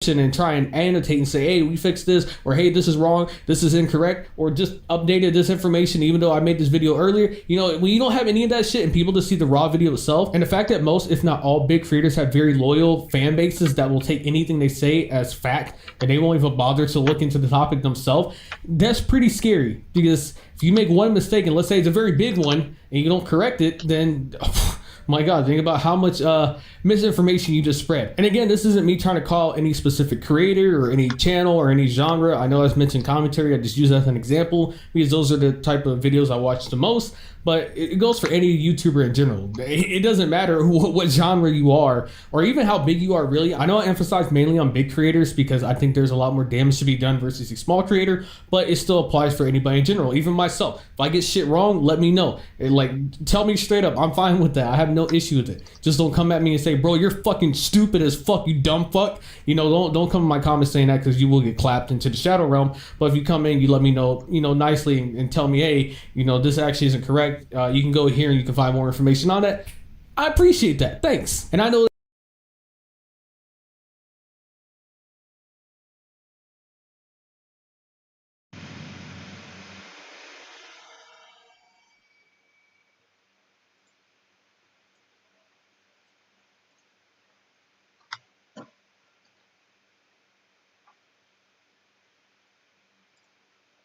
information and try and annotate and say, hey, we fixed this, or hey, this is wrong, this is incorrect, or just updated this information even though I made this video earlier. You know, when you don't have any of that shit and people just see the raw video itself, and the fact that most, if not all, big creators have very loyal fan bases that will take anything they say as fact and they won't even bother to look into the topic themselves, that's pretty scary. Because if you make one mistake, and let's say it's a very big one, and you don't correct it, then my God, think about how much misinformation you just spread. And again, this isn't me trying to call any specific creator or any channel or any genre. I know I've mentioned commentary. I just use that as an example because those are the type of videos I watch the most. But it goes for any YouTuber in general. It doesn't matter what genre you are or even how big you are, really. I know I emphasize mainly on big creators because I think there's a lot more damage to be done versus a small creator, but it still applies for anybody in general, even myself. If I get shit wrong, let me know. Tell me straight up. I'm fine with that. I have no issue with it. Just don't come at me and say, bro, you're fucking stupid as fuck, you dumb fuck. You know, don't come in my comments saying that because you will get clapped into the shadow realm. But if you come in, you let me know, nicely and tell me, hey, this actually isn't correct. You can go here and you can find more information on that. I appreciate that. Thanks. And I know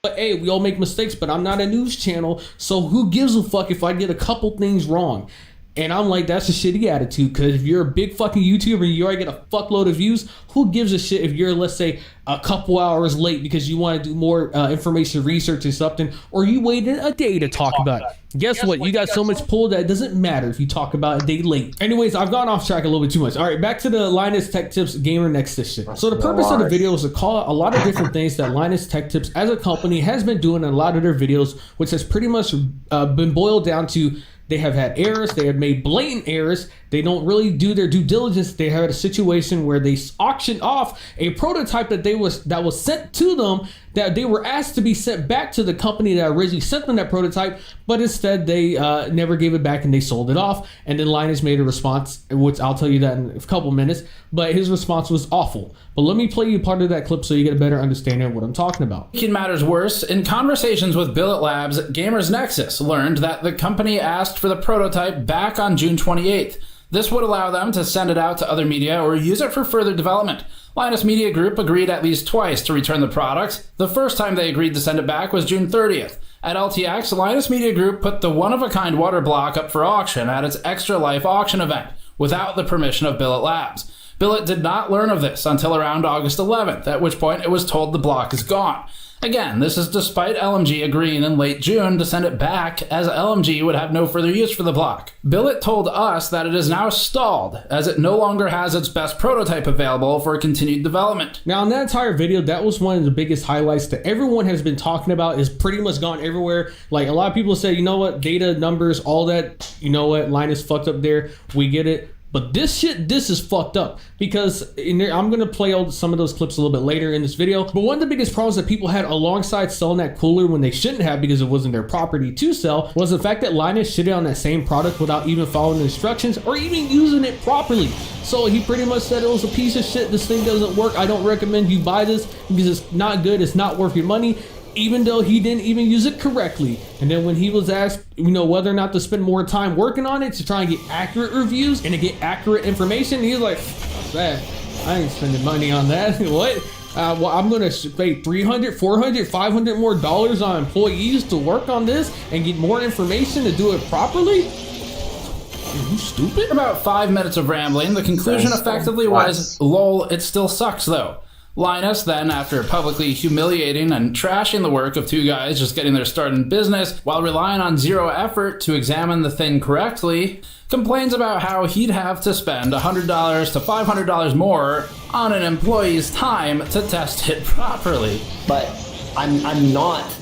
but hey, we all make mistakes, but I'm not a news channel, so who gives a fuck if I get a couple things wrong? And I'm like, that's a shitty attitude, because if you're a big fucking YouTuber and you already get a fuckload of views, who gives a shit if you're, let's say, a couple hours late because you want to do more information research or something, or you waited a day to talk about it. Guess what? You got so much pull that it doesn't matter if you talk about a day late. Anyways, I've gone off track a little bit too much. All right, back to the Linus Tech Tips Gamer Nexus shit. So the purpose of the video is to call out a lot of different things that Linus Tech Tips as a company has been doing in a lot of their videos, which has pretty much been boiled down to they have had errors, they have made blatant errors, they don't really do their due diligence. They had a situation where they auctioned off a prototype that was sent to them, that they were asked to be sent back to the company that originally sent them that prototype, but instead they never gave it back and they sold it off. And then Linus made a response, which I'll tell you that in a couple minutes, but his response was awful. But let me play you part of that clip so you get a better understanding of what I'm talking about. Making matters worse, in conversations with Billet Labs, Gamers Nexus learned that the company asked for the prototype back on June 28th. This would allow them to send it out to other media or use it for further development. Linus Media Group agreed at least twice to return the product. The first time they agreed to send it back was June 30th. At LTX, Linus Media Group put the one-of-a-kind water block up for auction at its Extra Life auction event without the permission of Billet Labs. Billet did not learn of this until around August 11th, at which point it was told the block is gone. Again, this is despite LMG agreeing in late June to send it back, as LMG would have no further use for the block. Billet told us that it is now stalled, as it no longer has its best prototype available for continued development. Now in that entire video, that was one of the biggest highlights that everyone has been talking about, is pretty much gone everywhere. Like, a lot of people say, you know what, data, numbers, all that, you know what, Linus fucked up there, we get it. But this is fucked up, because I'm going to play some of those clips a little bit later in this video. But one of the biggest problems that people had alongside selling that cooler when they shouldn't have, because it wasn't their property to sell, was the fact that Linus shitted on that same product without even following the instructions or even using it properly. So he pretty much said it was a piece of shit. This thing doesn't work. I don't recommend you buy this because it's not good. It's not worth your money, even though he didn't even use it correctly. And then when he was asked, whether or not to spend more time working on it to try and get accurate reviews and to get accurate information, he was like, fuck that, I ain't spending money on that. What? Well, I'm gonna pay $300, $400, $500 more dollars on employees to work on this and get more information to do it properly? Are you stupid? About 5 minutes of rambling, the conclusion effectively was, lol, it still sucks though. Linus then, after publicly humiliating and trashing the work of two guys just getting their start in business while relying on zero effort to examine the thing correctly, complains about how he'd have to spend $100 to $500 more on an employee's time to test it properly. But I'm not...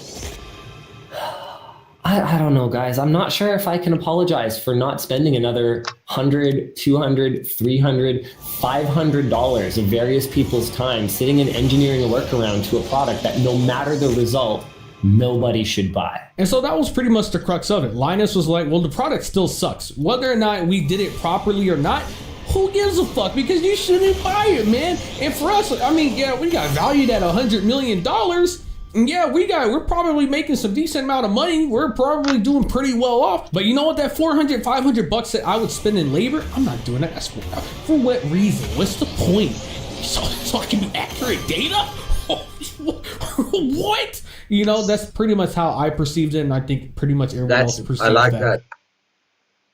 I don't know, guys. I'm not sure if I can apologize for not spending another $100, $200, $300, $500 of various people's time sitting and engineering a workaround to a product that, no matter the result, nobody should buy. And so that was pretty much the crux of it. Linus was like, well, the product still sucks. Whether or not we did it properly or not, who gives a fuck? Because you shouldn't buy it, man. And for us, I mean, yeah, we got valued at $100 million. And yeah, we're probably making some decent amount of money. We're probably doing pretty well off. But you know what? That 400, 500 bucks that I would spend in labor, I'm not doing that. That's for what reason? What's the point? So I can be accurate data? What? You know, that's pretty much how I perceived it, and I think pretty much everyone else perceived I like that.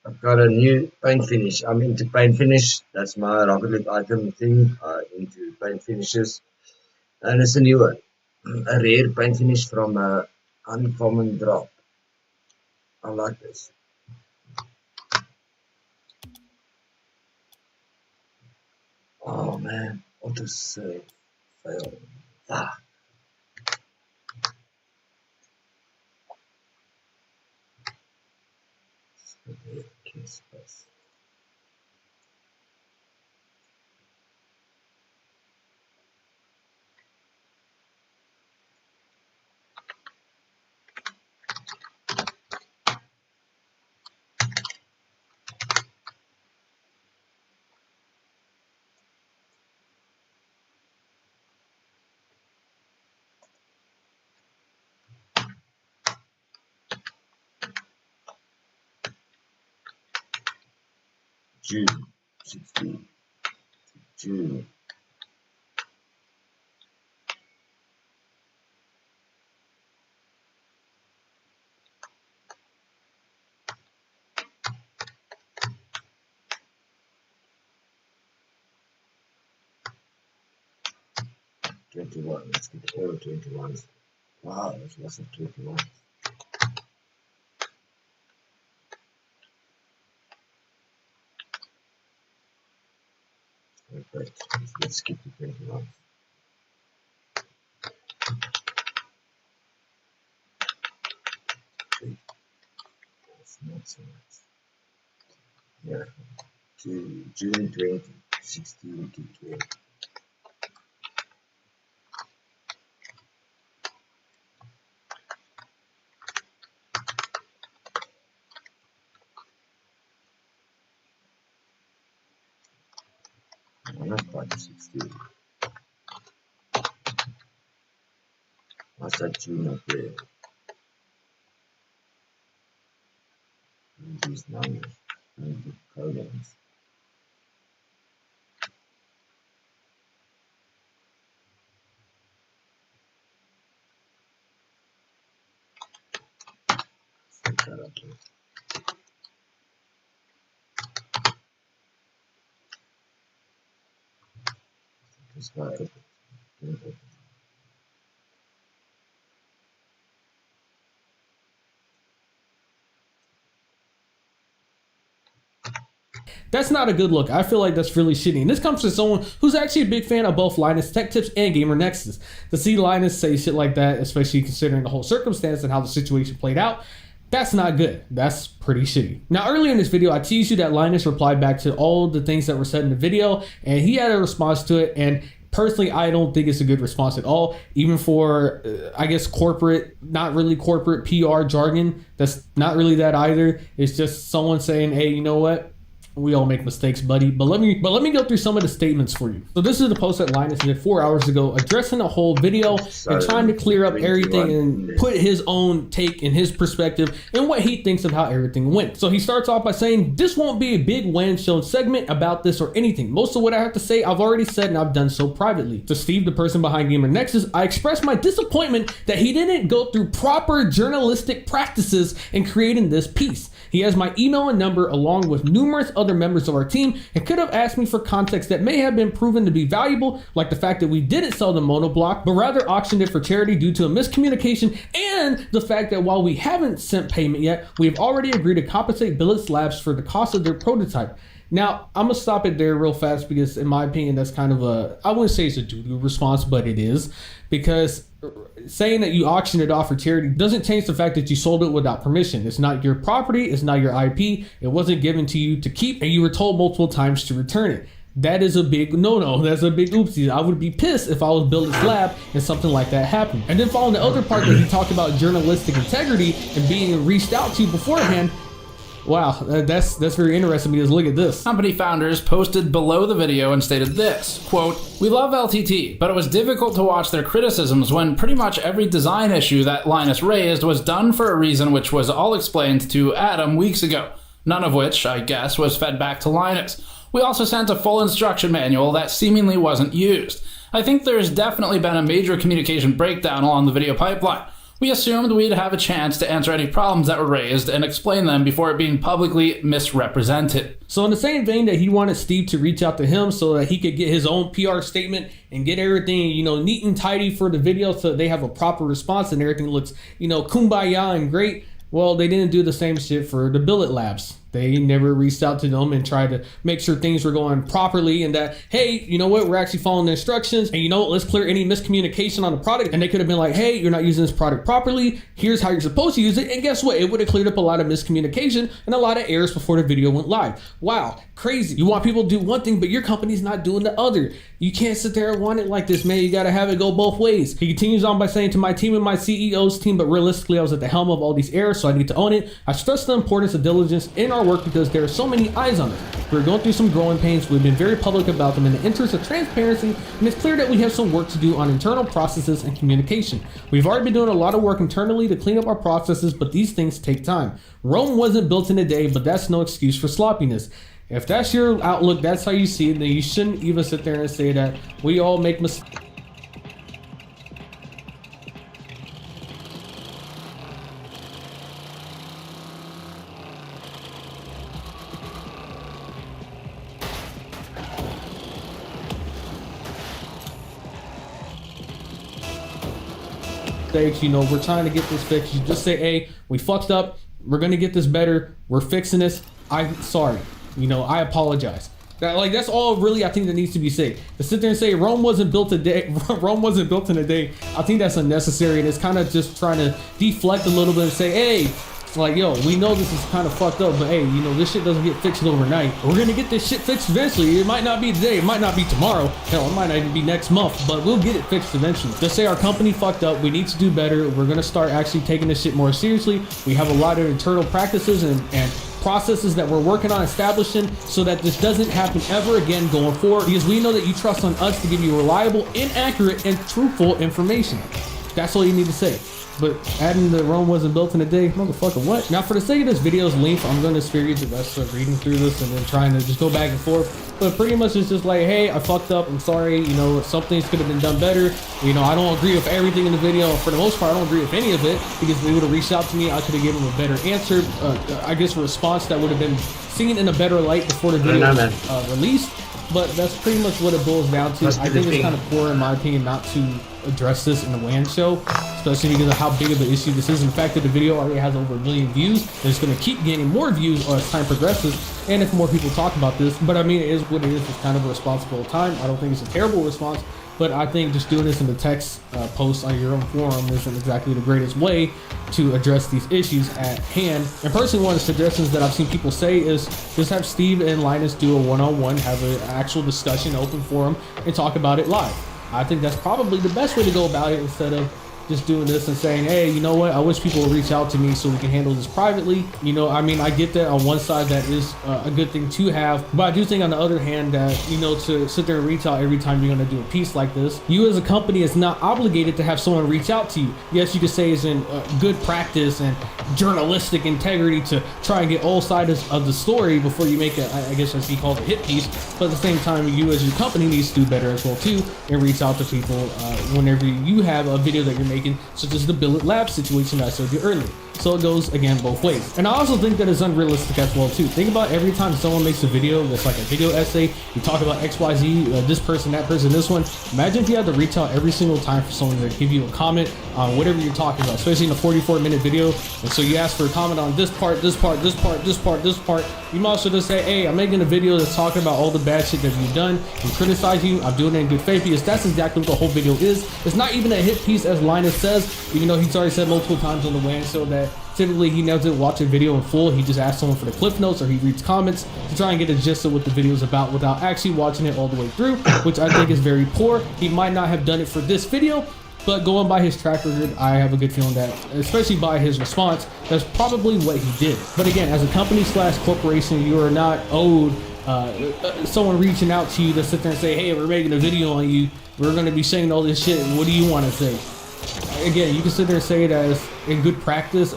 I've got a new paint finish. I'm into paint finish. That's my Rocket League item thing. I'm into paint finishes. And it's a new one. A rare paint finish from a uncommon drop. I like this. Oh man, auto save fail. Ah. June 16. June. Let's get all 21s. Wow, there's lots of 21s. Okay, let's skip the 21. That's not so much. Yeah, to June 20, 16 to 20. Not quite 16. What's that June up there? These numbers and the columns. Set that up here. Just got it. That's not a good look. I feel like that's really shitty. And this comes from someone who's actually a big fan of both Linus Tech Tips and Gamer Nexus. To see Linus say shit like that, especially considering the whole circumstance and how the situation played out, that's not good. That's pretty shitty. Now, earlier in this video, I teased you that Linus replied back to all the things that were said in the video, and he had a response to it. And personally, I don't think it's a good response at all, even for, I guess, corporate, not really corporate PR jargon. That's not really that either. It's just someone saying, hey, you know what? We all make mistakes, buddy. But let me go through some of the statements for you. So this is the post that Linus did 4 hours ago, addressing the whole video and trying to clear up everything and put his own take and his perspective and what he thinks of how everything went. So he starts off by saying, this won't be a big when shown segment about this or anything. Most of what I have to say, I've already said, and I've done so privately. To Steve, the person behind Gamer Nexus, I expressed my disappointment that he didn't go through proper journalistic practices in creating this piece. He has my email and number along with numerous other members of our team and could have asked me for context that may have been proven to be valuable, like the fact that we didn't sell the monoblock, but rather auctioned it for charity due to a miscommunication, and the fact that while we haven't sent payment yet, we have already agreed to compensate Billets Labs for the cost of their prototype. Now, I'm gonna stop it there real fast because in my opinion, that's kind of a, I wouldn't say it's a doo-doo response, but it is, because saying that you auctioned it off for charity doesn't change the fact that you sold it without permission. It's not your property, it's not your IP, it wasn't given to you to keep, and you were told multiple times to return it. That is a big no-no. That's a big oopsie. I would be pissed if I was Billets Lab and something like that happened. And then following the other part that he talked about journalistic integrity and being reached out to beforehand, Wow, that's very interesting because look at this. Company founders posted below the video and stated this, quote, "We love LTT, but it was difficult to watch their criticisms when pretty much every design issue that Linus raised was done for a reason which was all explained to Adam weeks ago, none of which, I guess, was fed back to Linus. We also sent a full instruction manual that seemingly wasn't used. I think there's definitely been a major communication breakdown along the video pipeline. We assumed we'd have a chance to answer any problems that were raised and explain them before it being publicly misrepresented." So in the same vein that he wanted Steve to reach out to him so that he could get his own PR statement and get everything, you know, neat and tidy for the video so they have a proper response and everything looks, you know, kumbaya and great. Well, they didn't do the same shit for the Billet Labs. They never reached out to them and tried to make sure things were going properly and that, hey, you know what, we're actually following the instructions and you know what, let's clear any miscommunication on the product. And they could have been like, hey, you're not using this product properly. Here's how you're supposed to use it. And guess what? It would have cleared up a lot of miscommunication and a lot of errors before the video went live. Wow, crazy. You want people to do one thing, but your company's not doing the other. You can't sit there and want it like this, man. You got to have it go both ways. He continues on by saying, to my team and my CEO's team, but realistically, I was at the helm of all these errors, so I need to own it. I stress the importance of diligence in our work because there are so many eyes on us. We're going through some growing pains. We've been very public about them in the interest of transparency, and it's clear that we have some work to do on internal processes and communication. We've already been doing a lot of work internally to clean up our processes, but these things take time. Rome wasn't built in a day, but that's no excuse for sloppiness. If that's your outlook, that's how you see it, then you shouldn't even sit there and say that we all make mistakes. You know, we're trying to get this fixed. You just say, hey, we fucked up. We're going to get this better. We're fixing this. I'm sorry. You know, I apologize. That's all really I think that needs to be said. To sit there and say Rome wasn't built a day, Rome wasn't built in a day, I think that's unnecessary. And it's kind of just trying to deflect a little bit and say, hey, like, yo, we know this is kind of fucked up, but hey, you know, this shit doesn't get fixed overnight. We're gonna get this shit fixed eventually. It might not be today, it might not be tomorrow, hell, it might not even be next month, but we'll get it fixed eventually. Just say our company fucked up, we need to do better, we're gonna start actually taking this shit more seriously. We have a lot of internal practices and processes that we're working on establishing so that this doesn't happen ever again going forward, because we know that you trust on us to give you reliable, inaccurate, and truthful information. That's all you need to say. But adding the Rome wasn't built in a day, motherfucker, what? Now, for the sake of this video's length, I'm going to spare you the rest of reading through this and then trying to just go back and forth. But pretty much it's just like, hey, I fucked up, I'm sorry, you know, some things could have been done better. You know, I don't agree with everything in the video. For the most part, I don't agree with any of it, because they would have reached out to me, I could have given them a better answer. I guess a response that would have been seen in a better light before the video was released. But that's pretty much what it boils down to. I think it's kind of poor, in my opinion, not to address this in the WAN show, especially because of how big of an issue this is. And the fact that the video already has over 1 million views, and it's going to keep gaining more views as time progresses, and if more people talk about this. But I mean, it is what it is. It's kind of a responsible time. I don't think it's a terrible response, but I think just doing this in the text post on your own forum isn't exactly the greatest way to address these issues at hand. And personally, one of the suggestions that I've seen people say is just have Steve and Linus do a one-on-one, have an actual discussion, open forum, and talk about it live. I think that's probably the best way to go about it, instead of just doing this and saying, hey, you know what, I wish people would reach out to me so we can handle this privately. You know, I mean, I get that on one side that is a good thing to have, but I do think on the other hand that, you know, to sit there and reach out every time you're going to do a piece like this, you as a company is not obligated to have someone reach out to you. Yes, you could say it's in good practice and journalistic integrity to try and get all sides of the story before you make it, I guess as he called a hit piece, but at the same time, you as your company needs to do better as well too, and reach out to people whenever you have a video that you're making, such as the Billet Lab situation that I showed you earlier. So it goes, again, both ways. And I also think that it's unrealistic as well too. Think about every time someone makes a video that's like a video essay, you talk about XYZ, this person, that person, this one. Imagine if you had to reach out every single time for someone to give you a comment on whatever you're talking about, especially in a 44-minute video. And so you ask for a comment on this part, this part, this part, this part, this part. You might also just say, hey, I'm making a video that's talking about all the bad shit that you've done and criticize you. I'm doing it in good faith, because that's exactly what the whole video is. It's not even a hit piece, as Linus says, even though he's already said multiple times on the WAN show that typically he doesn't watch a video in full. He just asks someone for the cliff notes, or he reads comments to try and get a gist of what the video is about without actually watching it all the way through, which I think is very poor. He might not have done it for this video, But going by his track record, I have a good feeling that, especially by his response, that's probably what he did. But again, as a company / corporation, you are not owed someone reaching out to you to sit there and say, hey, we're making a video on you. We're going to be saying all this shit. What do you want to say? Again, you can sit there and say it as in good practice,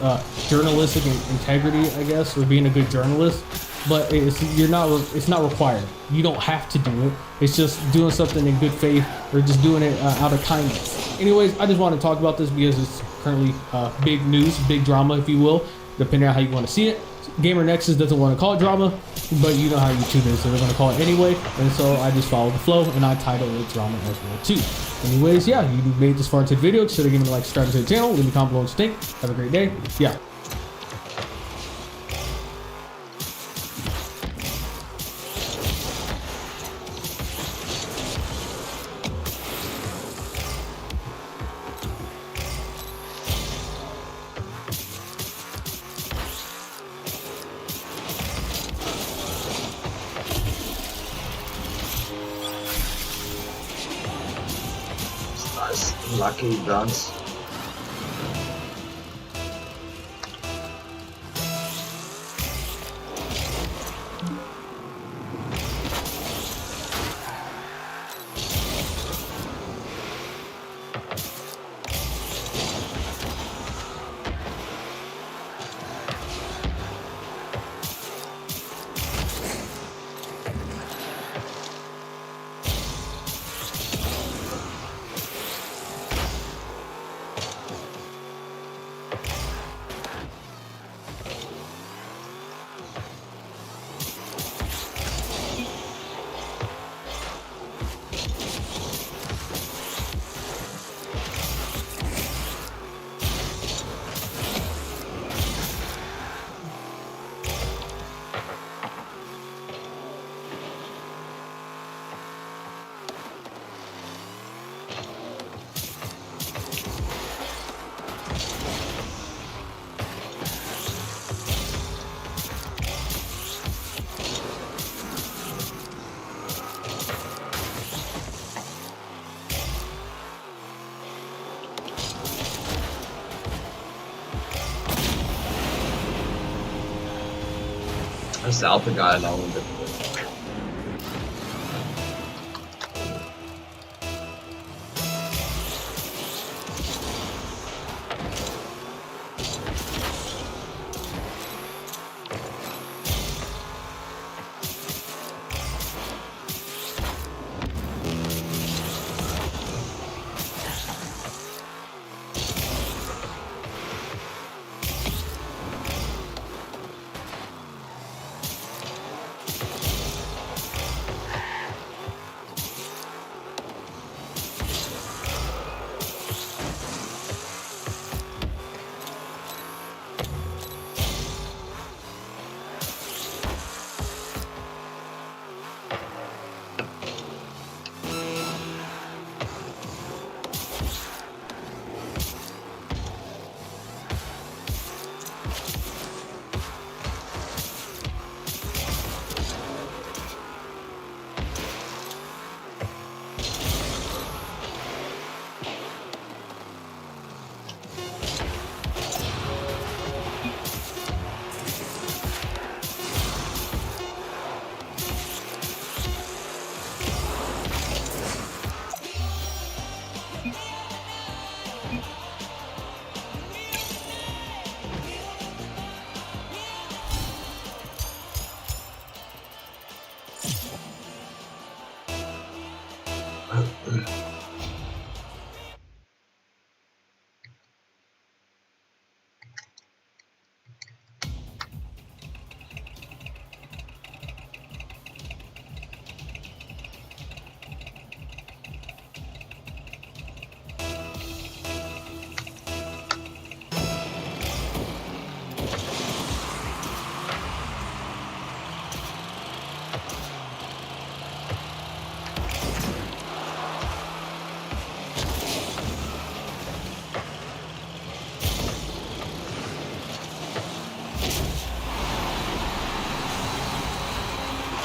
journalistic integrity, I guess, or being a good journalist. But it's not required. You don't have to do it. It's just doing something in good faith or just doing it out of kindness. Anyways, I just want to talk about this because it's currently big news, big drama, if you will, depending on how you want to see it. Gamer Nexus doesn't want to call it drama, but you know how YouTube is, so they're going to call it anyway. And so I just followed the flow and I titled it drama as well too. Anyways, yeah, you made this far into the video. Consider giving a like, subscribe to the channel, leave me a comment below what you think. Have a great day. Yeah. Lucky guns. That's the alpha guy along with it.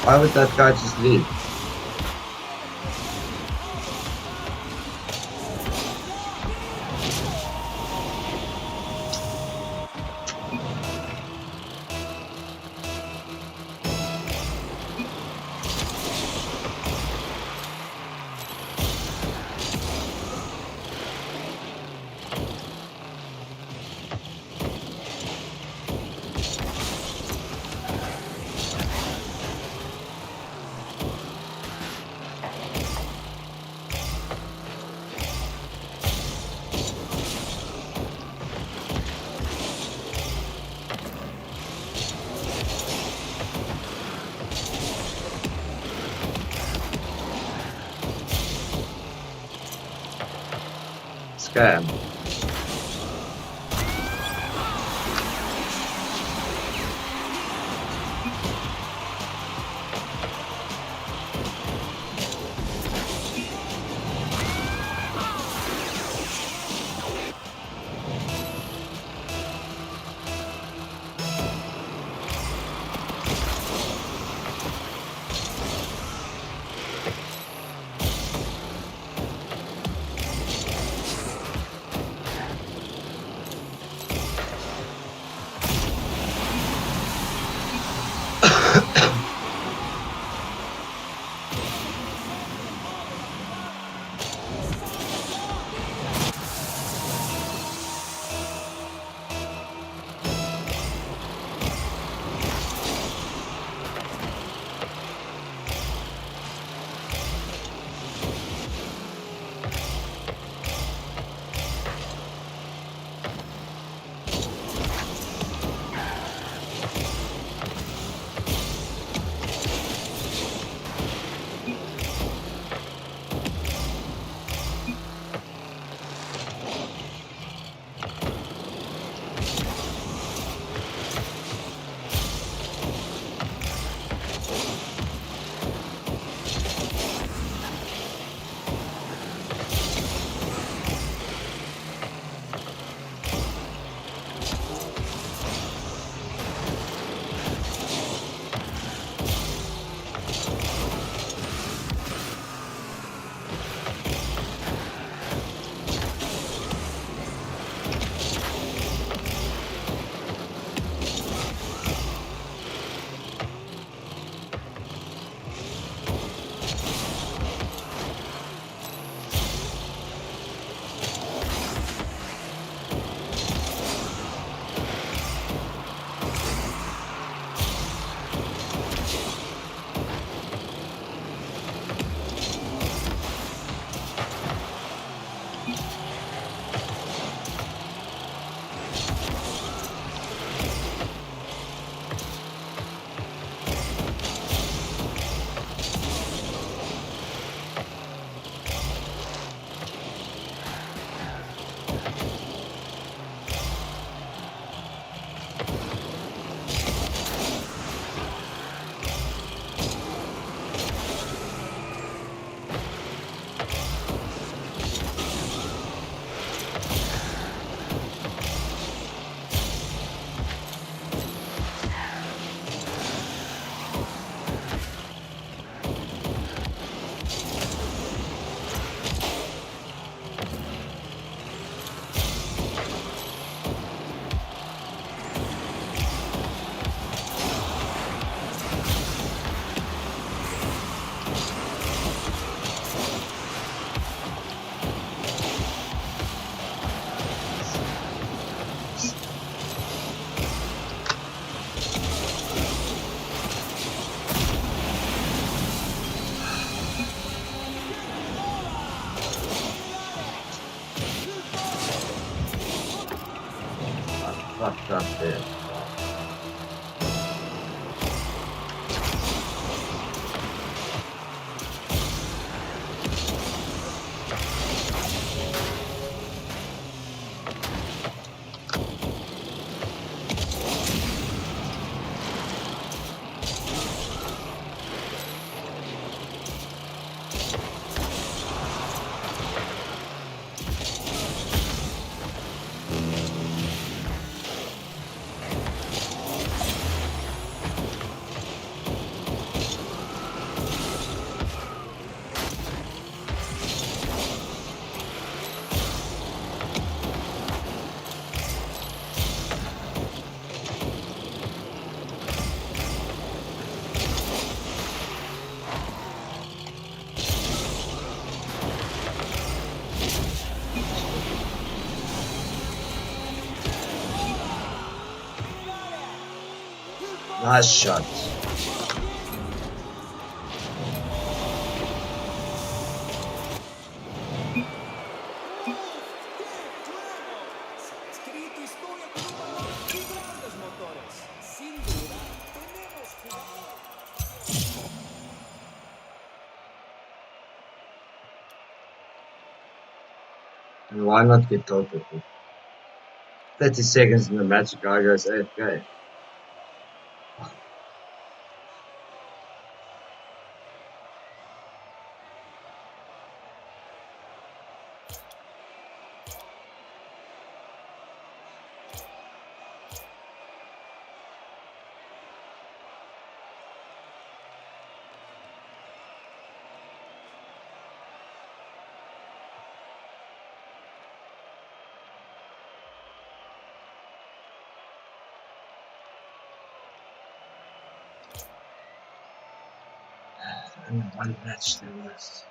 Why would that guy just leave? scam. Fucked up there. Nice shot. And why not get total? 30 seconds in the match, the guy goes AFK. And one match there was.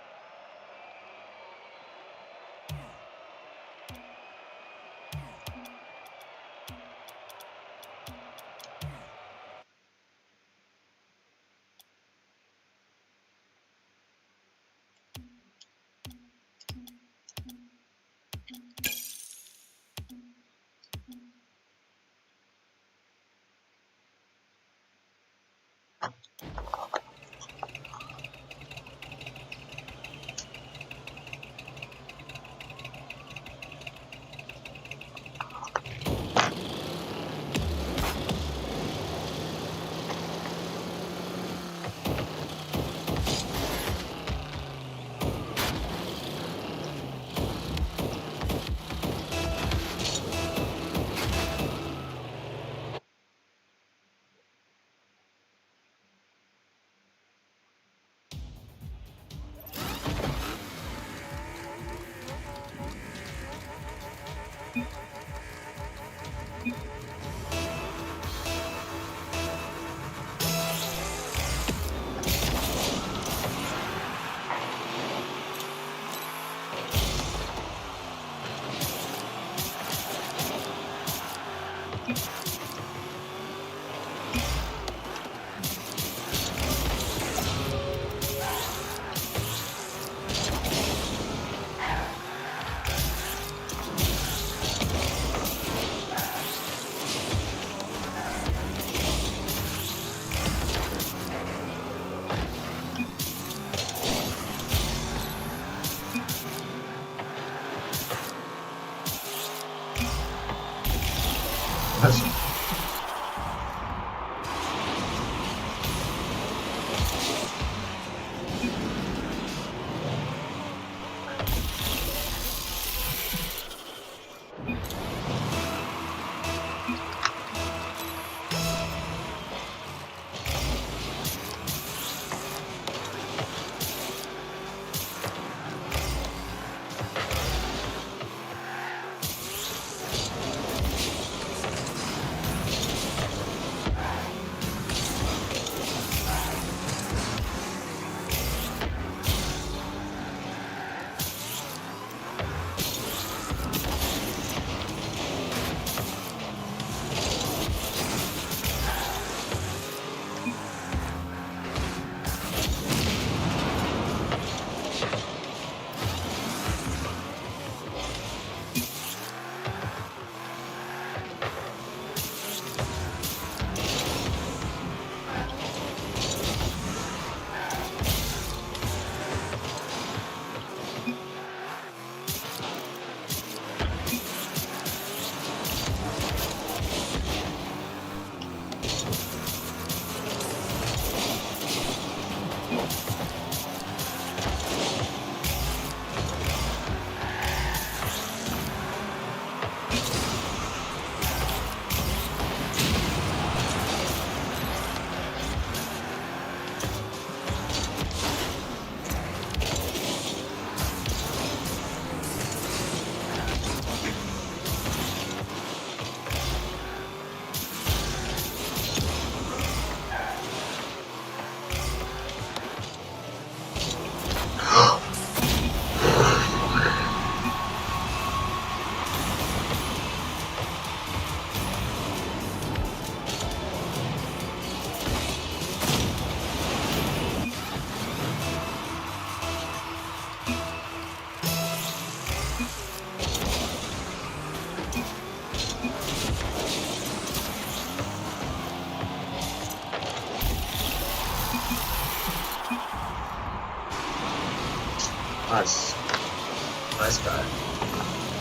Nice. Nice guy.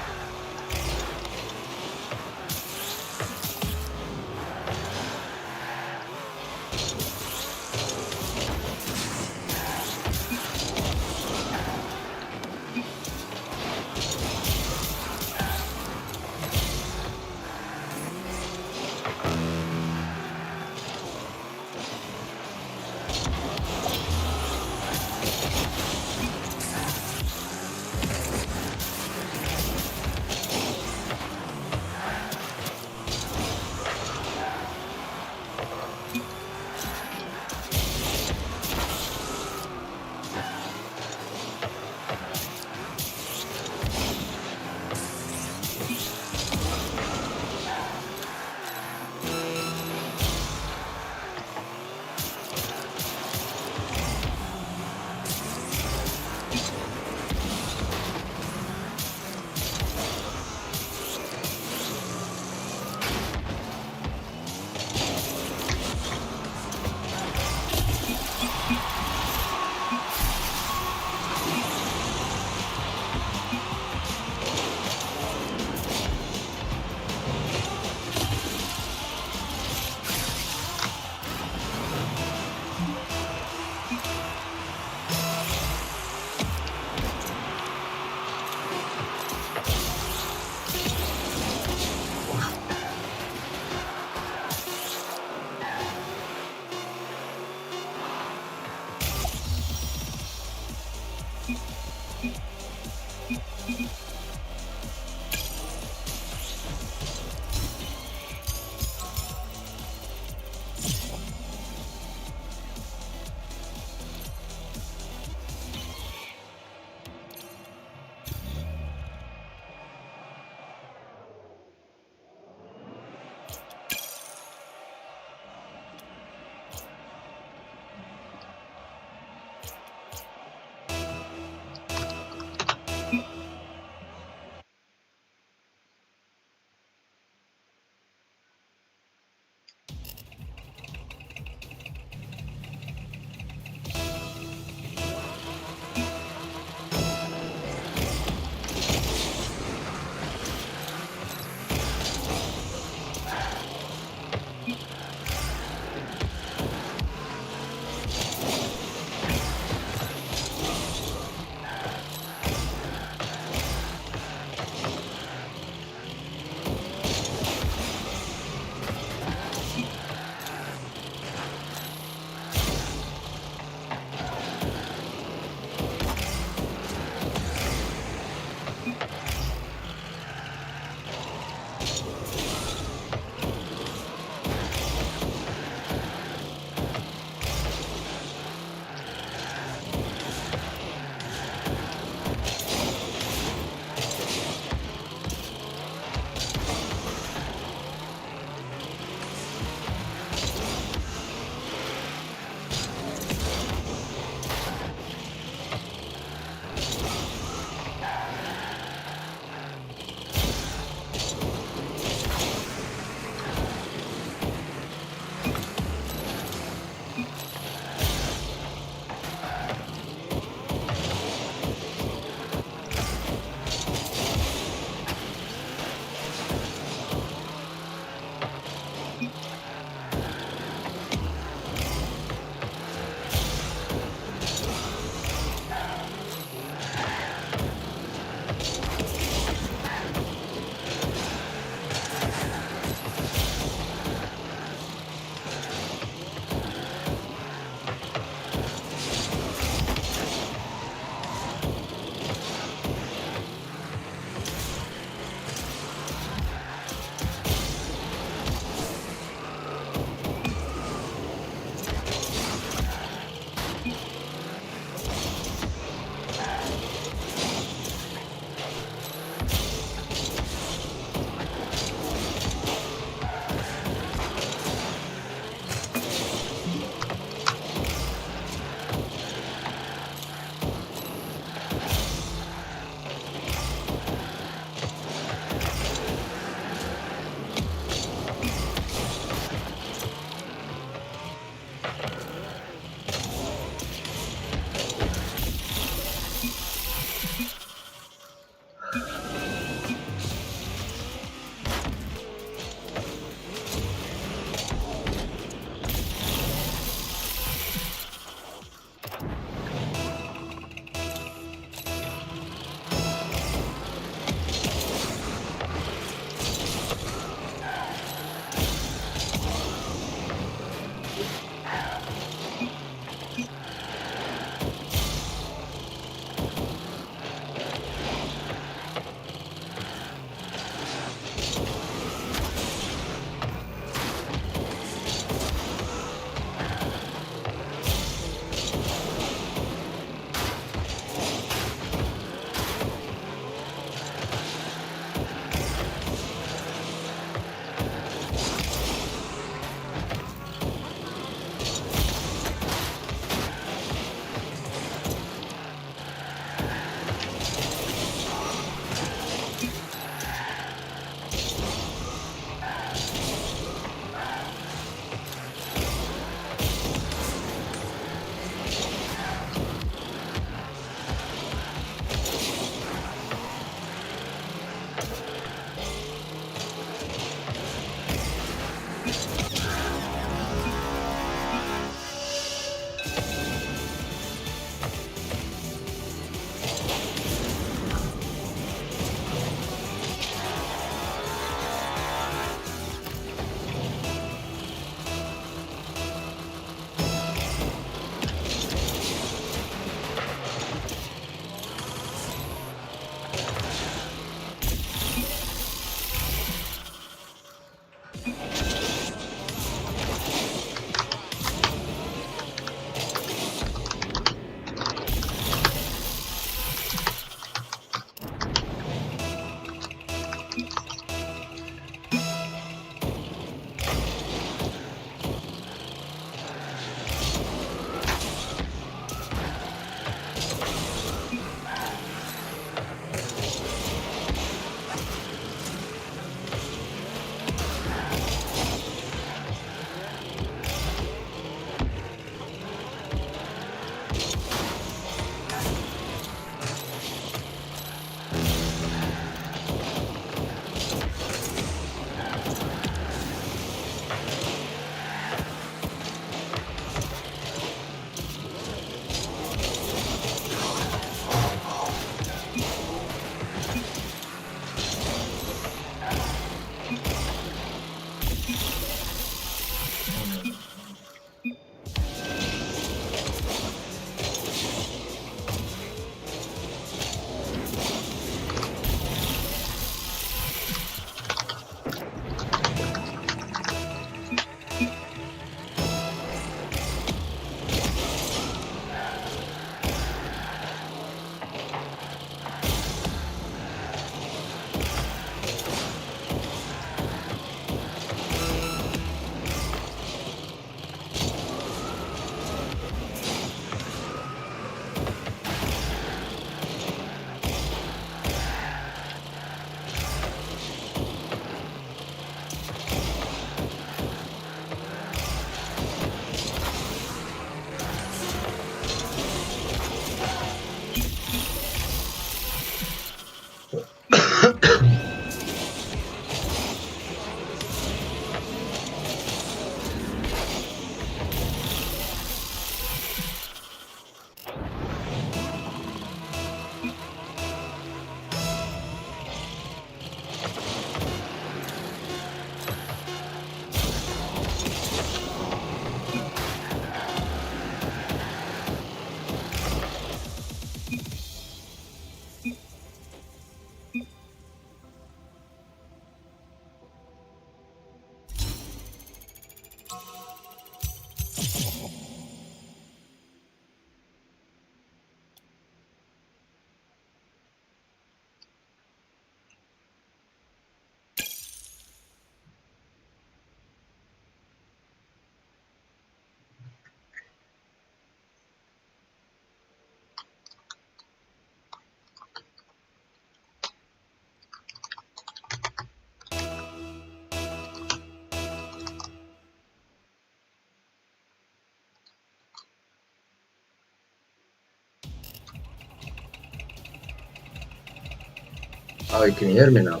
Oh, you can hear me now.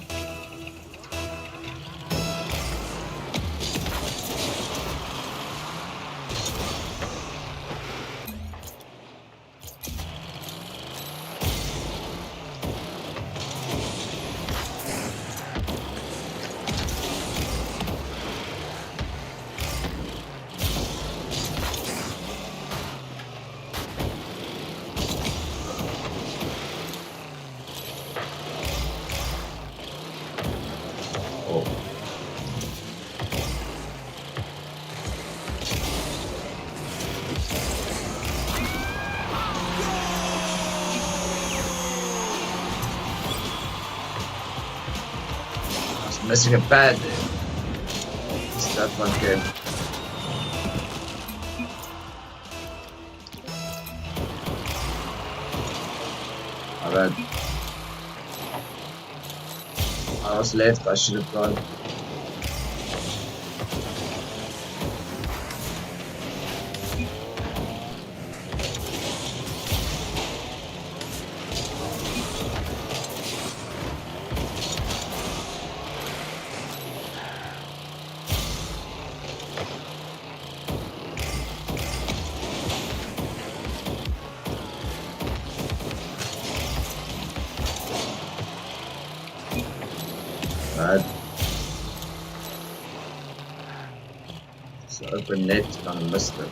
Oh. I was missing a pad there. It's that one game. Alright. I was left, I should have gone. Right. So open net, gonna miss it.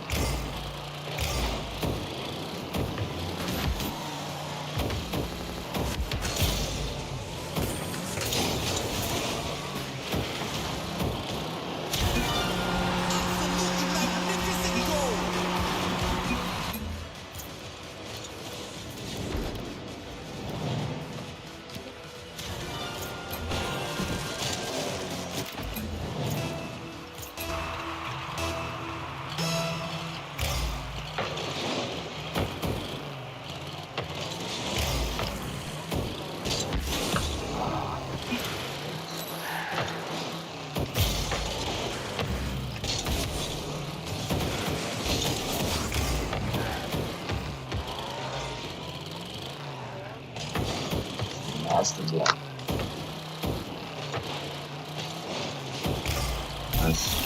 Master block. Nice.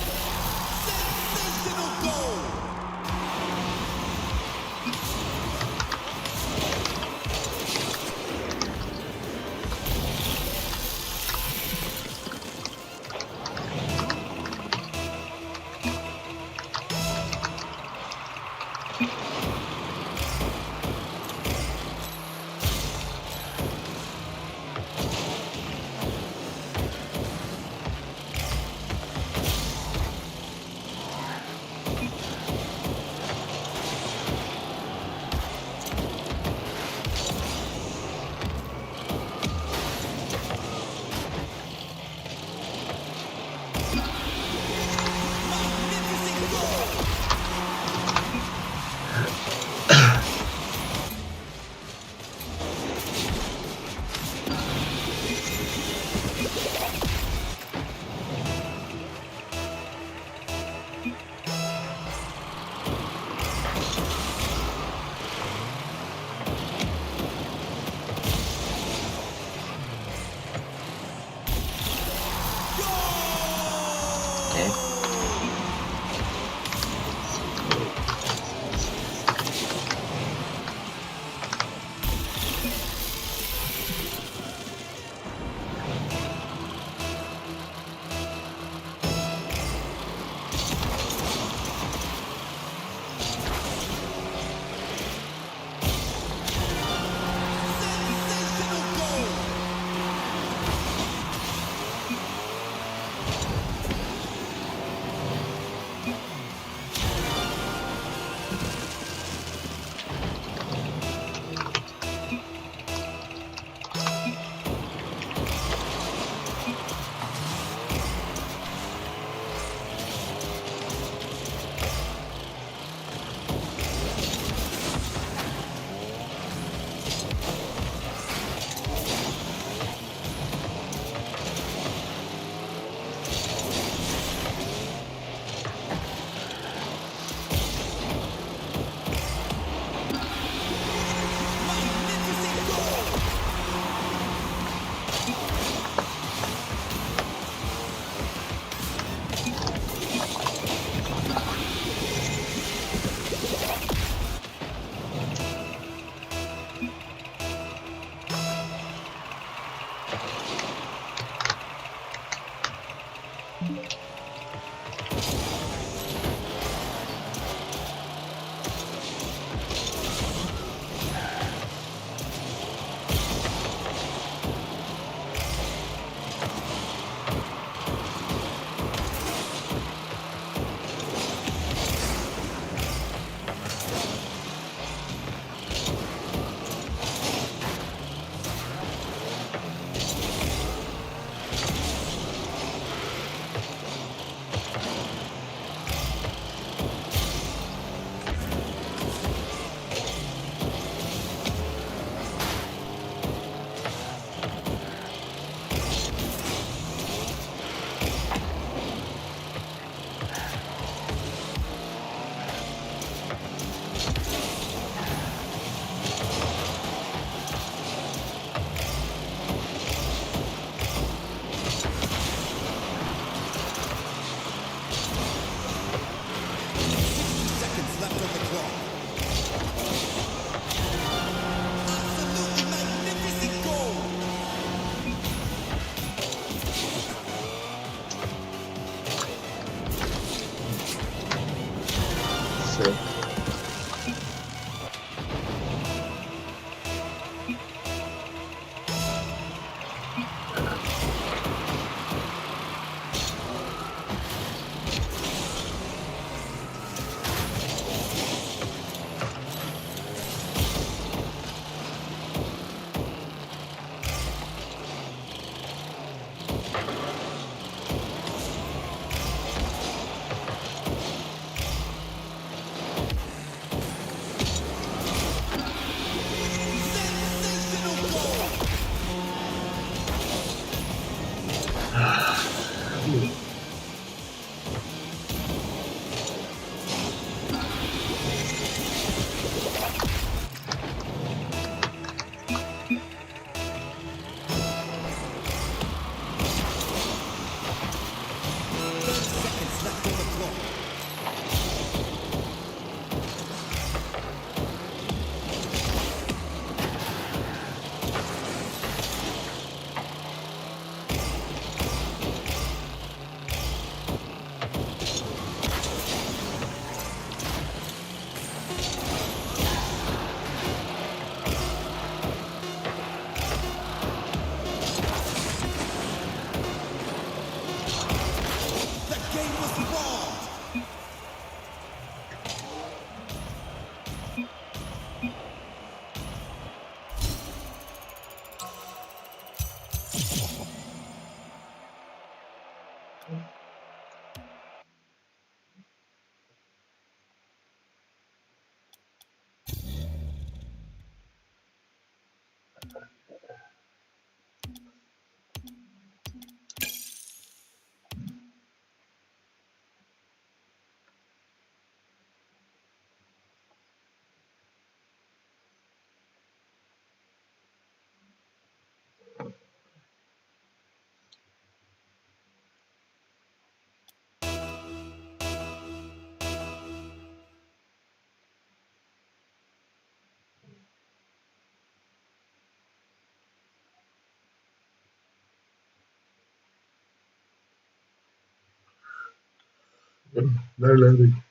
No loading.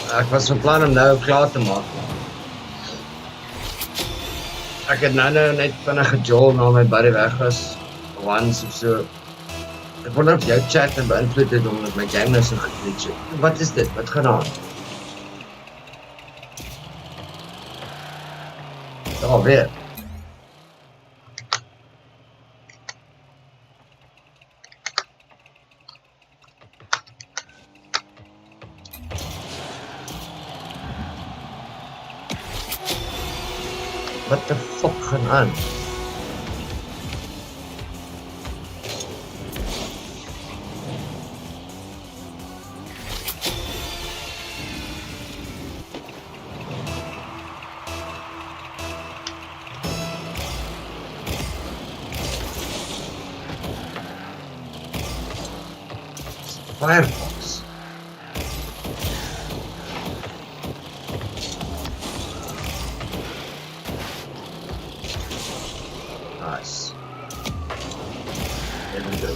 Ek was van plan om nou klaar te maak. Ek het nou net vinnig gejol na my buddy weg was. Once of so. Ek wonder of jou chat en beïnvloed het omdat my game nou so geglitch het. Wat is dit? Wat gaan aan? Ja, weer. What the fuck gaan aan? Firefox. Nice. There we go.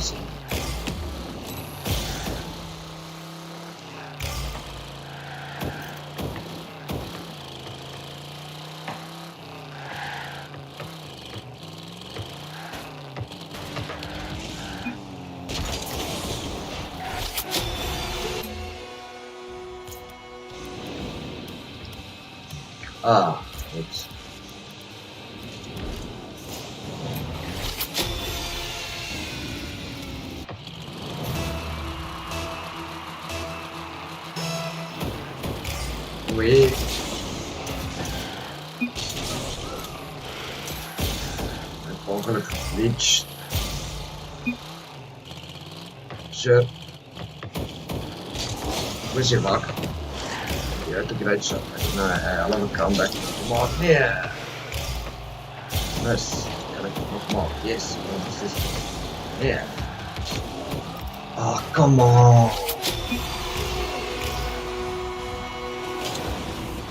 Ah, oops. Wait. I've ongeluk geglitcht. Shit. Where's your lock? You have to get out shot. No, I'll have a comeback. Come on, yeah. Nice. Come on. Yes. Yeah. Oh, come on.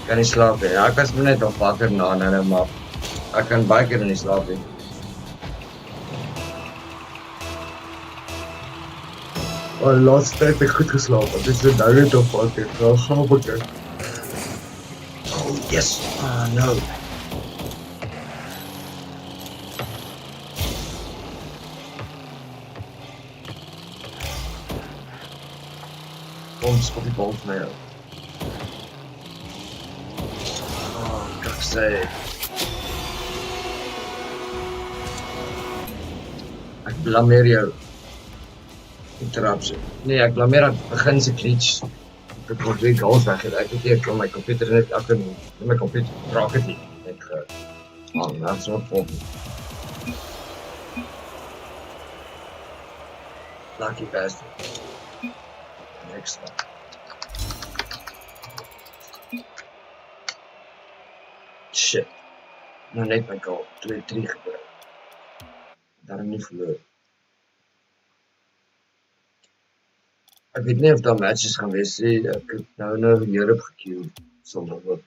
Kan nie slaap nie. Ek was net nog wakker na nou maar ek kan baie keer nie slaap nie. Oh, laaste tyd het ek goed geslaap. Dit is nou net nog wakker. Gaan bekyk. Oh, yes. No. Kom, spot die bal vir jou. Say ek blameer jou interrupsie. Nee, ek blameer aan begin se glitch. Ek het twee goals weggehaal. Ek het hier my computer net ek in my computer Rocketeer net that's not problem. Lucky bastard. Next one. Shit. Nou net my goal. 2-3 gebruik. Daarom nie verloor. Ek weet nie of daar matches gaan wees nie. Ek het nou in Europe gequeued. Sonder wat.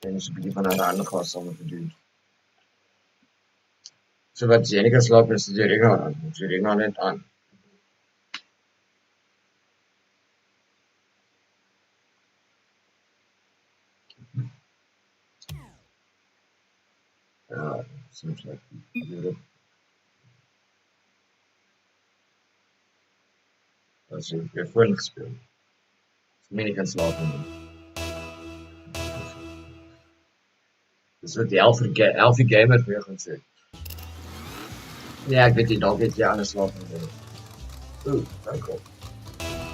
En is 'n bietjie van 'n rande gas saam te doen. So wat jy nie kan slaap is die rekenaar aan. Ons die rekenaar net aan. Seems like Europe. Als je weer vorige gespeeld. Mini kan slapen. Dus wat die Elfie Gamer weer gaan zeggen. Ja, ik weet niet, dan weet je aan de slapen. Oeh, local.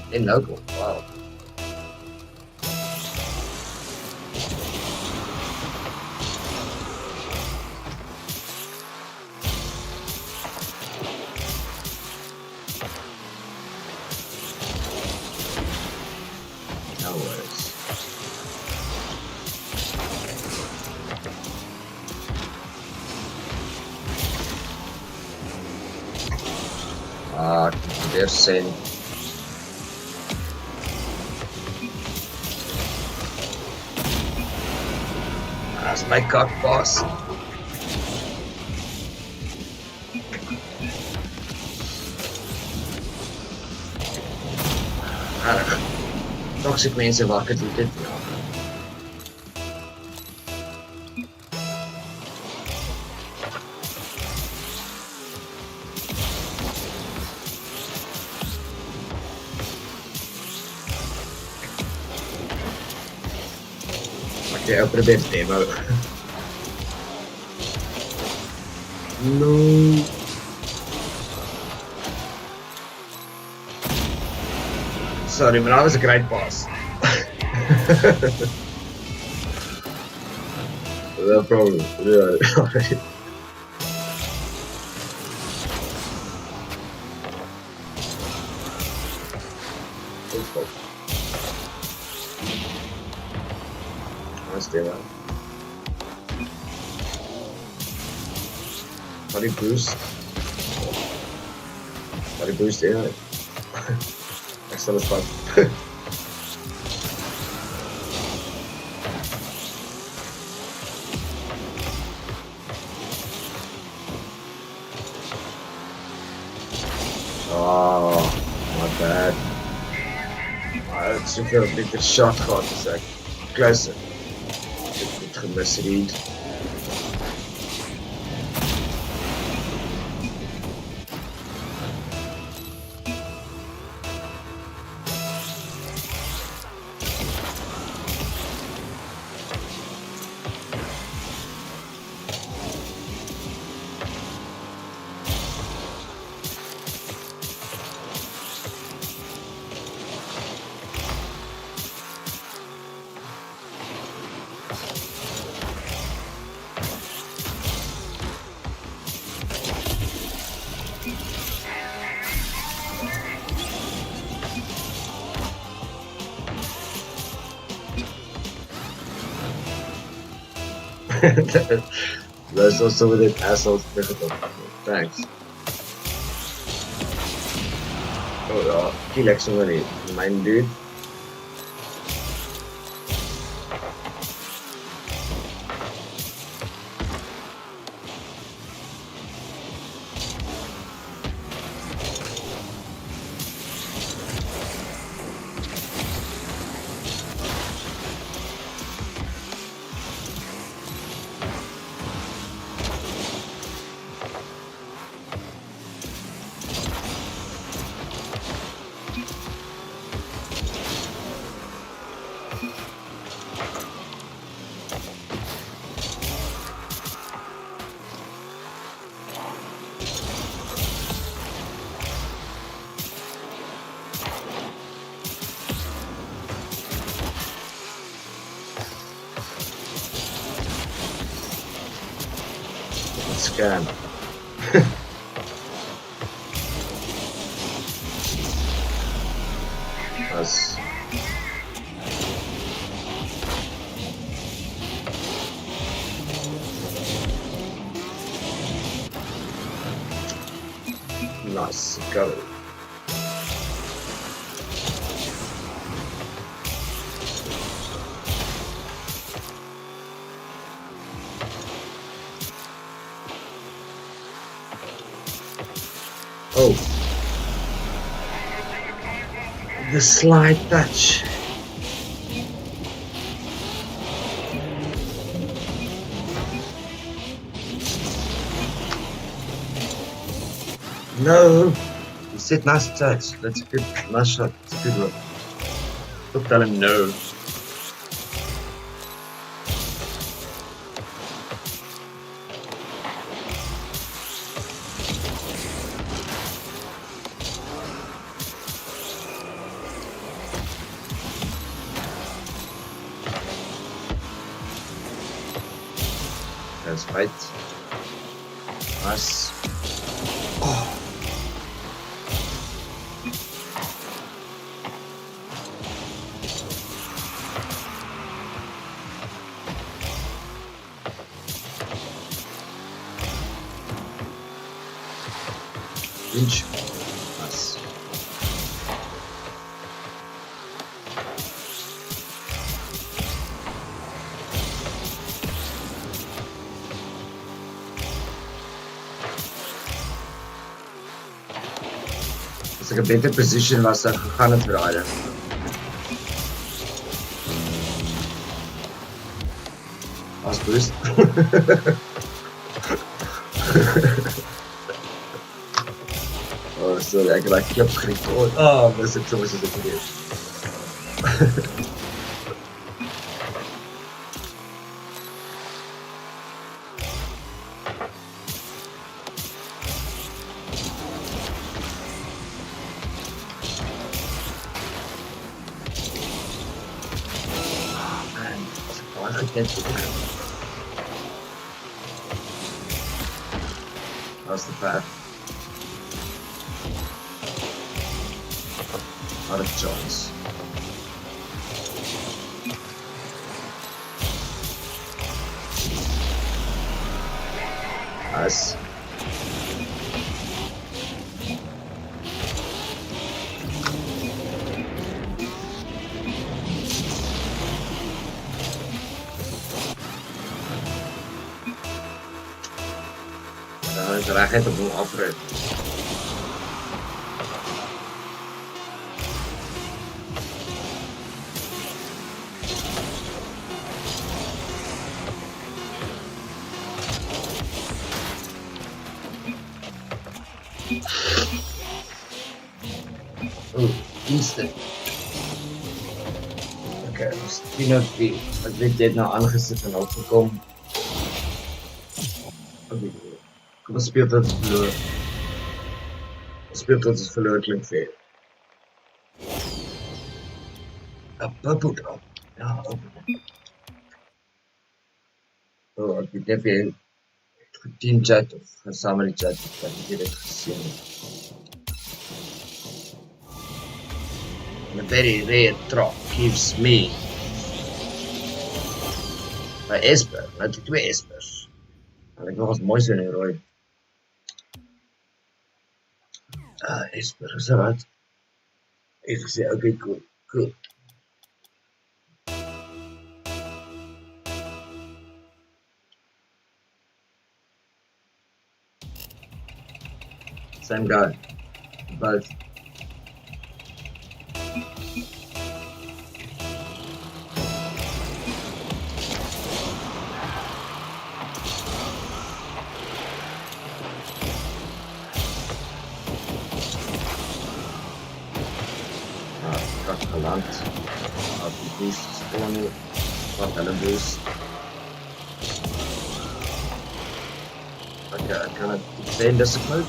In local, wow. They're saying that's my cock boss. Toxic mensen wakker die dit nou. Okay, open a bit demo. No. Sorry, but that was a great boss. No problem. Yeah. Nice demo. Body boost. Body boost in. Excellent fun. Oh, not bad. Het is een veel beter shot gehad, dus ik kluizen. Ik heb goed gemisread. That's also with it assholes difficult. Thanks. Oh ja, kill somebody, mine dude. Scam. That's nice. Got it. Oh, the slide touch. No, he said nice touch. That's a good, nice shot. It's a good one. Don't tell him no. That's right. Nice. Oh. Inch. Nice. As ek 'n beter position was, dan gegaan het vir daai. As boost. Oh, sorry, ek het daai klip gerecord. Oh, dis ek soms dit vergeet. Man, as ek baie gedink het. That's the path. Not a chance. Nice. Dan is recht op hem afrit. Oeh, instant. Oké, dus 10-3. Wat weet dit nou aangezet en opgekomen? Oké, kom ons speel dat het verloor. Speel dat het verloor klinkt veel. Wat moet op? Ja, op. Oh, ik heb even team chat of summary chat dat ik direct gezien. A very rare drop gives me een esper, net 2 espers. En ik nog eens mooi zijn in rooi. Ah, esper, is eruit. Even gezegd, oké, cool, cool. Same guy, both. Geland. Auf die Boost spawnen. Wat een boost. Oké, kan het zijn dat ze goed?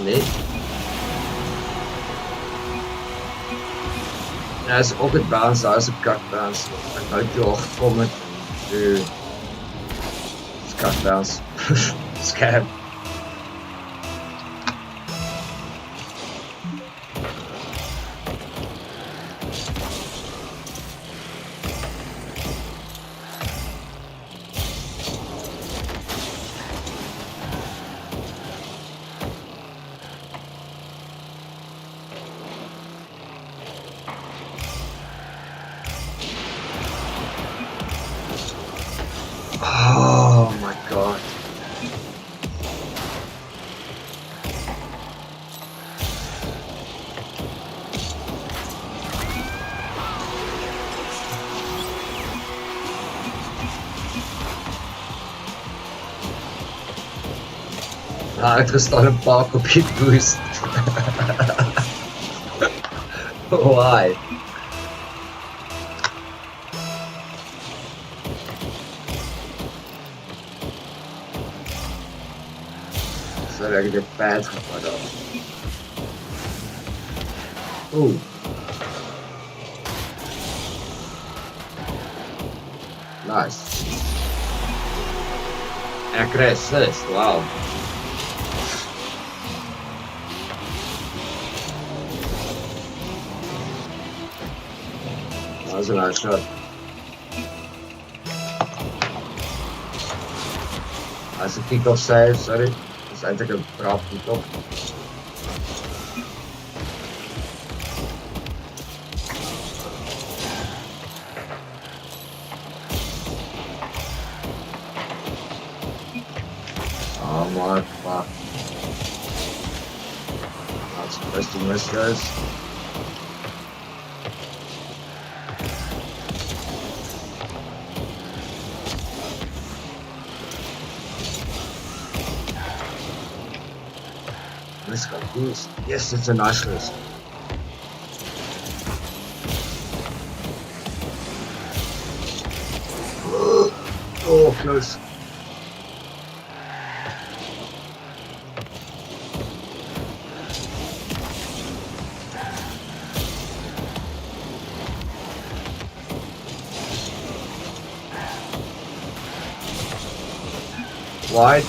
Nee. Ja, is ook het baans, daar is op kakbaans. Ik ben uit je oog gekomen. Het is kakbaans. Scam. Oh my god. Uitgestaan een park op je boost. Why? Sorry, ik heb pad gepakt. Oeh. Nice. En ik krijg 6, wauw. Dat is een nice shot. Als ik kick-off zei, sorry. Dat is eigenlijk een braaf kick-off. Oh my fuck. That's best to miss, guys. Let's go boost. Yes, it's a nice list. Oh, close. Wide.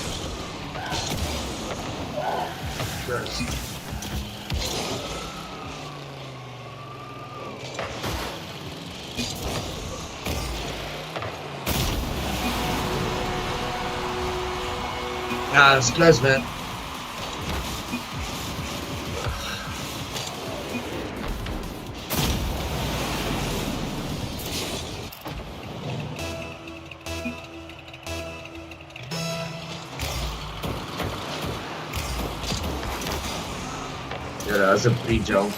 Nah, it's close, man. Yeah, that's a pre-jump.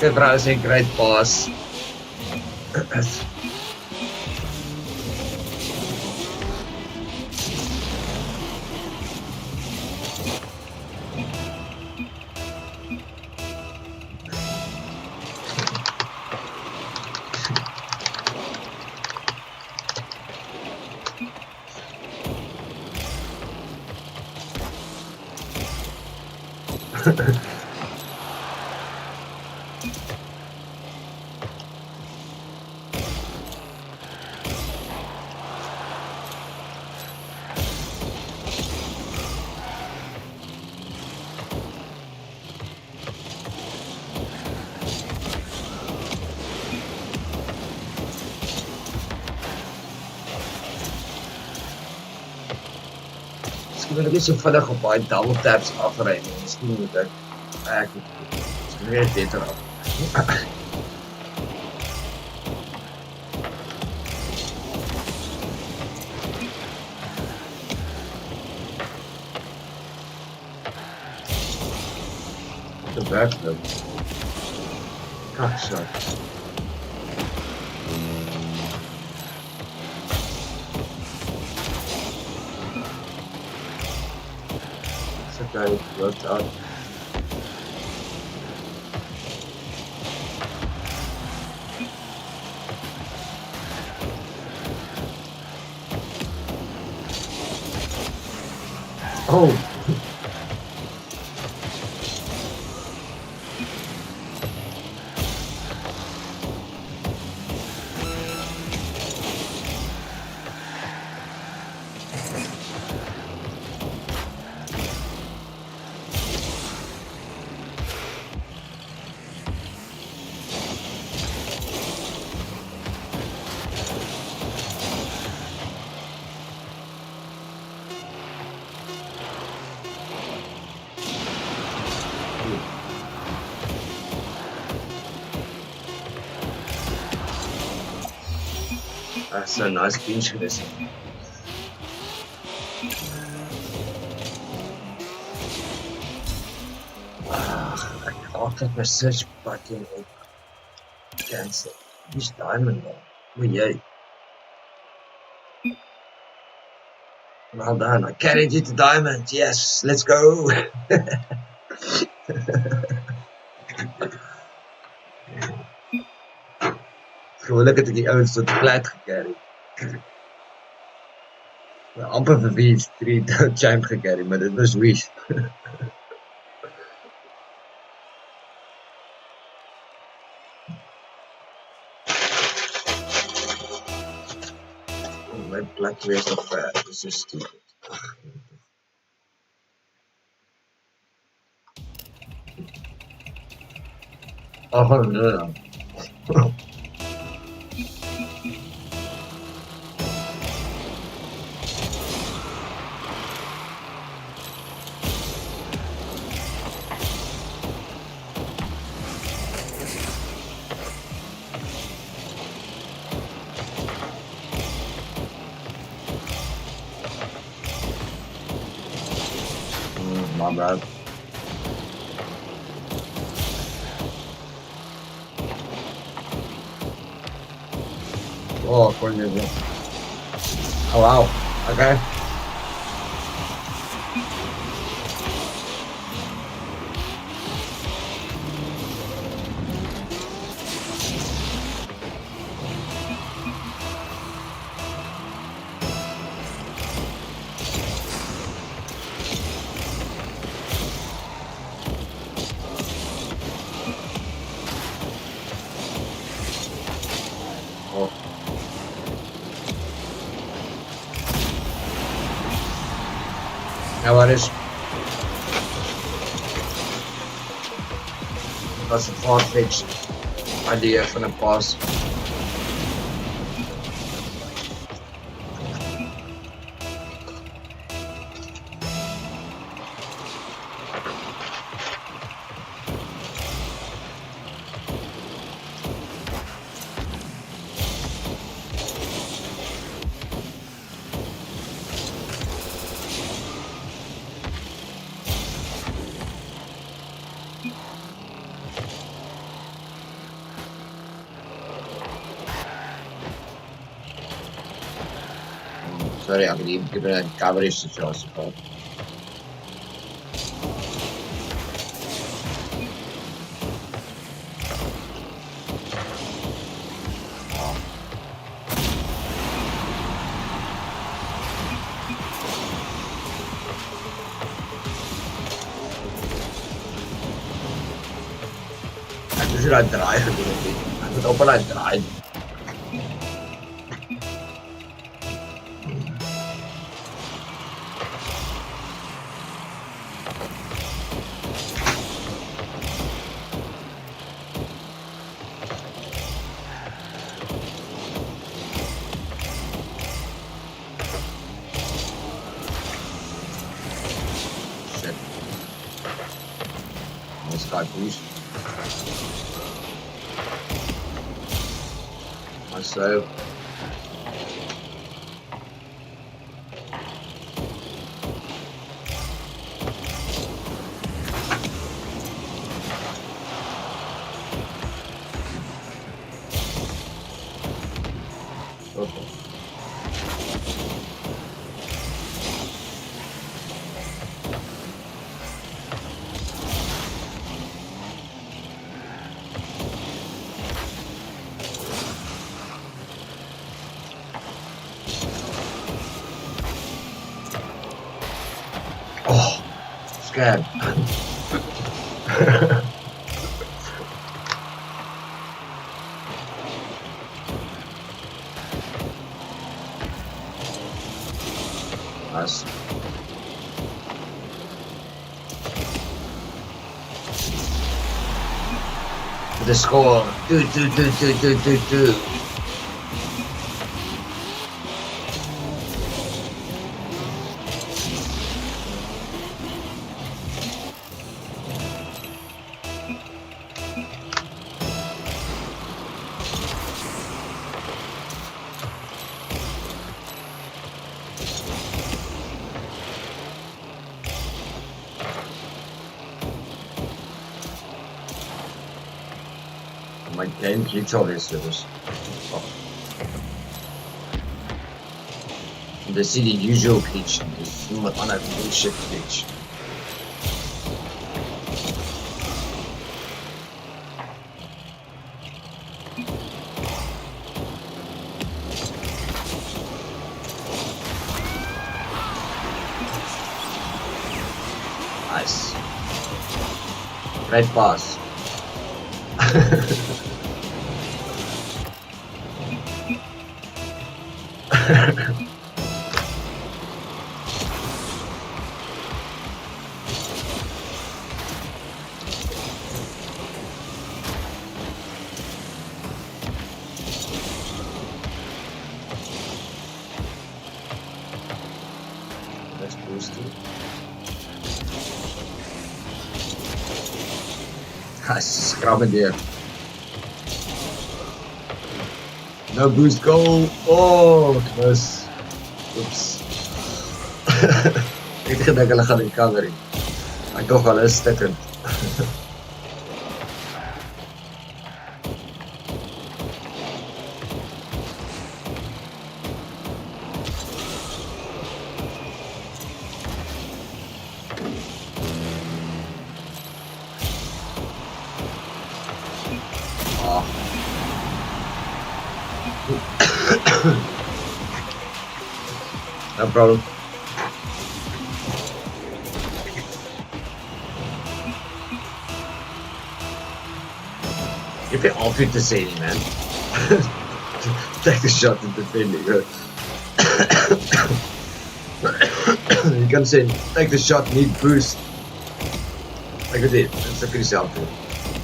That was a great pass. Miskien moet ek nie so vinnig op daai double taps afry nie. Miskien moet ek miskien weer beter af. The backflip. Gosh, sorry. Guy worked out. Oh. That's a nice pinch geweest. Ek het altyd my search button op cancel. Dis diamond man. Moet jy? Well done. I carried you to diamond. Yes, let's go. Gewoonlik het ek die ouens tot plat gecarry. Amper vir wie 3 champ gecarry, maar dit was wies. My plek weer so ver, dis so stupid. Oh no. My bad. Oh, Cornelia. Oh, wow. Okay. Oh. Ja, wat is? Dat is een far-fetched idea van een pass. Sorry, I believe ik heb een coverage te veel gehad. Ik moet eruit draaien, ik moet op en uit draaien. Shit. Let's try boost. So okay. Oh, scared. Nice. The score. Do. My game keeps all this service. Oh. They see the usual glitch, this on a bullshit glitch. Nice. Great pass. Let's boost it. Scrammedeer. No boost goal. Oh, close. Oops. Ik dacht dat ik gaan recovery. Maar toch wel een stukken. No problem. Je hebt altijd te zeggen, man. Take the shot in defending. You can say, take the shot, need boost. Ek weet dit, dit is ook dieselfde.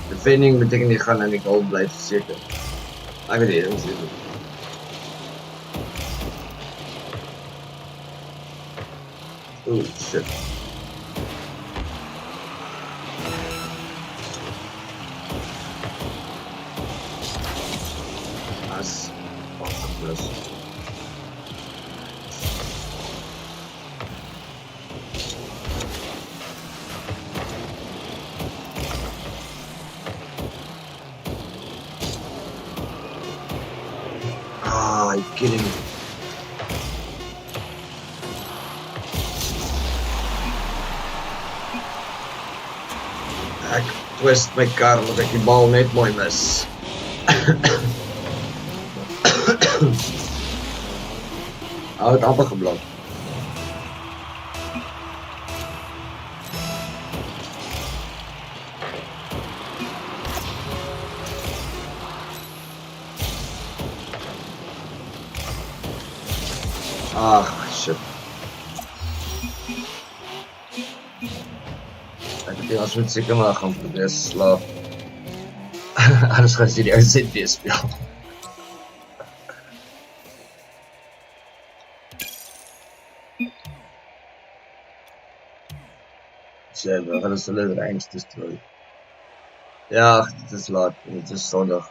Defending beteken jy gaan in die goal bly verseker. Ek weet dit, dit is dit. Oh shit. That's fucking plus. Ah, you're kidding me. Ek twist my kar omdat ek die bal net mooi mis. Hou het amper geblok. Ah, shit. Ek het ons moet seker maar gaan probeer slaap. Anders gaan sy die ou set weer speel. Shit, we gaan ons hulle ranks destroy. Ja, dit is laat. Dit is Sondag.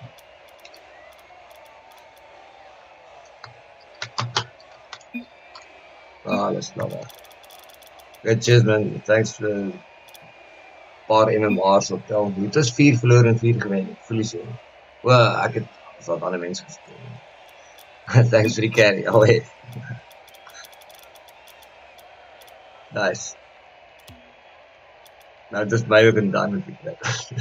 Ah, let's not that. Good, cheers man. Thanks for the paar MMR's op tel. Het is 4 verloor en 4 gewen. Ek voel so. Well, ek het wat ander mense gespeel. Thanks for the carry. Oh hey. Nice. Nou, dit is my ook in diamond gekry.